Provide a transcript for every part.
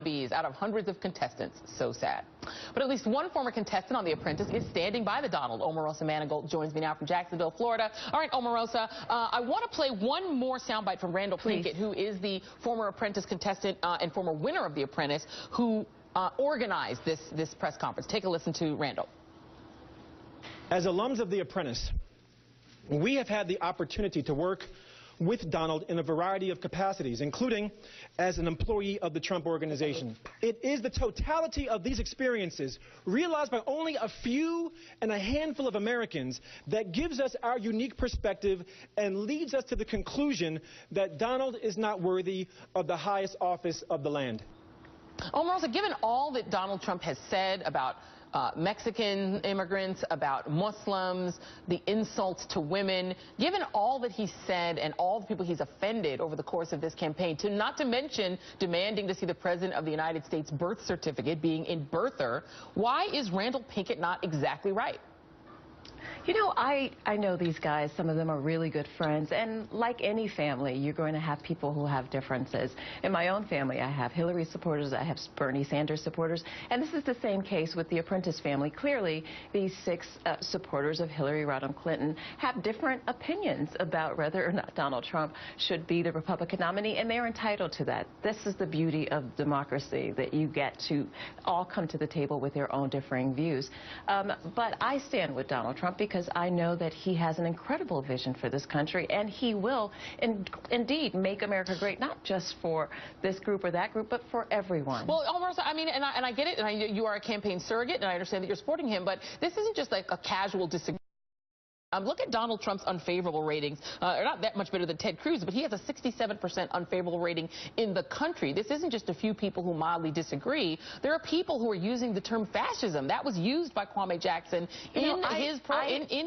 wannabes out of hundreds of contestants. So sad. But at least one former contestant on The Apprentice is standing by the Donald. Omarosa Manigault joins me now from Jacksonville, Florida. All right, Omarosa, I want to play one more soundbite from Randall Pinkett, who is the former Apprentice contestant and former winner of The Apprentice, who organized this press conference. Take a listen to Randall. As alums of The Apprentice, we have had the opportunity to work with Donald in a variety of capacities, including as an employee of the Trump Organization. It is the totality of these experiences, realized by only a few and a handful of Americans, that gives us our unique perspective and leads us to the conclusion that Donald is not worthy of the highest office of the land. Omarosa, given all that Donald Trump has said about Mexican immigrants, about Muslims, the insults to women, given all that he said and all the people he's offended over the course of this campaign, not to mention demanding to see the President of the United States birth certificate, being in birther, why is Randall Pinkett not exactly right? You know, I know these guys. Some of them are really good friends. And like any family, you're going to have people who have differences. In my own family, I have Hillary supporters, I have Bernie Sanders supporters. And this is the same case with the Apprentice family. Clearly, these 6 supporters of Hillary Rodham Clinton have different opinions about whether or not Donald Trump should be the Republican nominee, and they're entitled to that. This is the beauty of democracy, that you get to all come to the table with their own differing views. But I stand with Donald Trump because I know that he has an incredible vision for this country, and he will indeed make America great, not just for this group or that group, but for everyone. Well, Omarosa, I mean, and I get it, and you are a campaign surrogate, and I understand that you're supporting him, but this isn't just like a casual disagreement. Look at Donald Trump's unfavorable ratings. They're not that much better than Ted Cruz, but he has a 67% unfavorable rating in the country. This isn't just a few people who mildly disagree. There are people who are using the term fascism. That was used by Kwame Jackson in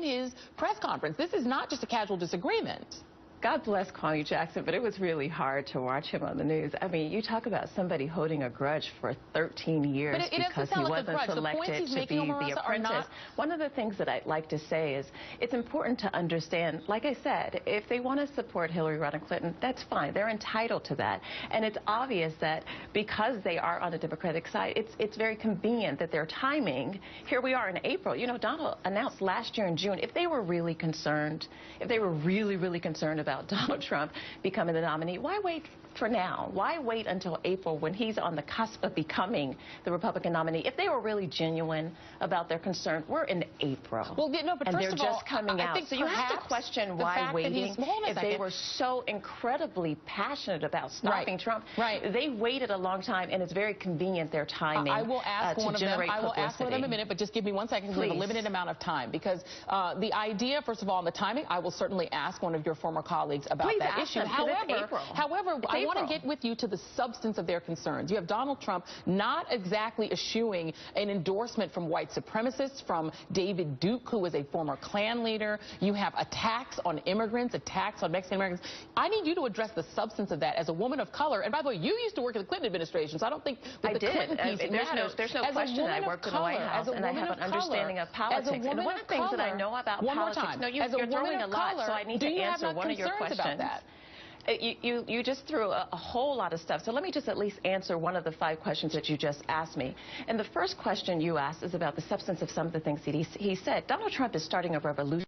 his press conference. This is not just a casual disagreement. God bless Kwame Jackson, but it was really hard to watch him on the news. I mean, you talk about somebody holding a grudge for 13 years because he wasn't selected to be the Apprentice. One of the things that I'd like to say is it's important to understand, like I said, if they want to support Hillary Rodham Clinton, that's fine. They're entitled to that. And it's obvious that because they are on the Democratic side, it's very convenient that their timing, here we are in April. You know, Donald announced last year in June, if they were really concerned, if they were really concerned about Donald Trump becoming the nominee, why wait for now? Why wait until April when he's on the cusp of becoming the Republican nominee? If they were really genuine about their concern, we're in April. Well, no, but and first they're of all, just coming out. So you have to question why waiting. If they were so incredibly passionate about stopping Trump, they waited a long time, and it's very convenient their timing. I will ask one of them. I will ask one of them in a minute, but just give me 1 second because we have a limited amount of time. Because the idea, first of all, on the timing, I will certainly ask one of your former colleagues about that issue. However, I want to get with you to the substance of their concerns. You have Donald Trump not exactly eschewing an endorsement from white supremacists, from David Duke, who was a former Klan leader. You have attacks on immigrants, attacks on Mexican Americans. I need you to address the substance of that as a woman of color. And by the way, you used to work in the Clinton administration, so I don't think that the Clinton piece matters. There's no question I worked in the White House, and I have an understanding of politics. And one of the things that I know about politics, no, you're throwing a lot, so I need to answer one of your questions. About that? You just threw a whole lot of stuff. So let me just at least answer one of the 5 questions that you just asked me. And the first question you asked is about the substance of some of the things that he said. Donald Trump is starting a revolution.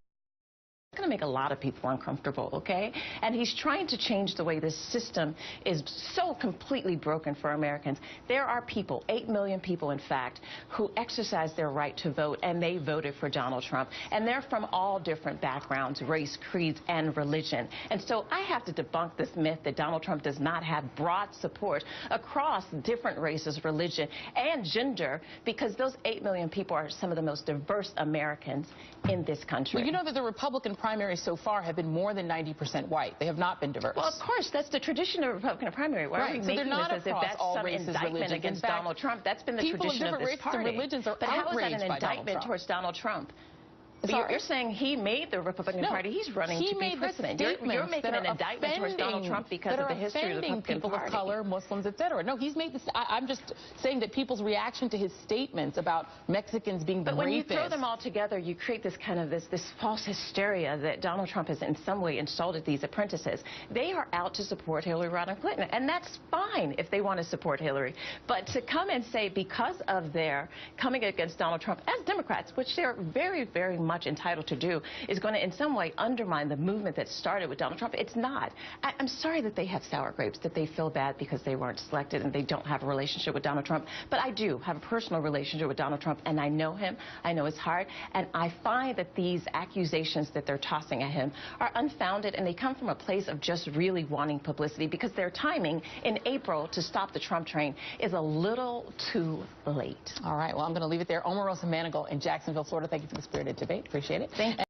It's going to make a lot of people uncomfortable, okay? And he's trying to change the way this system is so completely broken for Americans. There are people, 8 million people, in fact, who exercise their right to vote, and they voted for Donald Trump. And they're from all different backgrounds, race, creeds, and religion. And so I have to debunk this myth that Donald Trump does not have broad support across different races, religion, and gender, because those 8 million people are some of the most diverse Americans in this country. Well, you know that the Republican primaries so far have been more than 90% white. They have not been diverse. Well, of course, that's the tradition of a Republican primary. Why are we making this as if that's some indictment against Donald Trump? That's been the tradition of this party. Religions are but how is that an indictment towards Donald Trump? You're saying he made the Republican Party. He's running to be president. You're making an indictment towards Donald Trump because of the history of the Republican people Party. of color, Muslims, etc. No, he's made this. I'm just saying that people's reaction to his statements about Mexicans being But rapists. when you throw them all together, you create this kind of this false hysteria that Donald Trump has in some way insulted these apprentices. They are out to support Hillary Rodham Clinton, and that's fine if they want to support Hillary. But to come and say because of their coming against Donald Trump as Democrats, which they're very, very much entitled to do, is going to in some way undermine the movement that started with Donald Trump. It's not. I'm sorry that they have sour grapes, that they feel bad because they weren't selected and they don't have a relationship with Donald Trump. But I do have a personal relationship with Donald Trump, and I know him. I know his heart. And I find that these accusations that they're tossing at him are unfounded, and they come from a place of just really wanting publicity because their timing in April to stop the Trump train is a little too late. All right. Well, I'm going to leave it there. Omarosa Manigault in Jacksonville, Florida. Thank you for the spirited debate. Appreciate it. Thank you.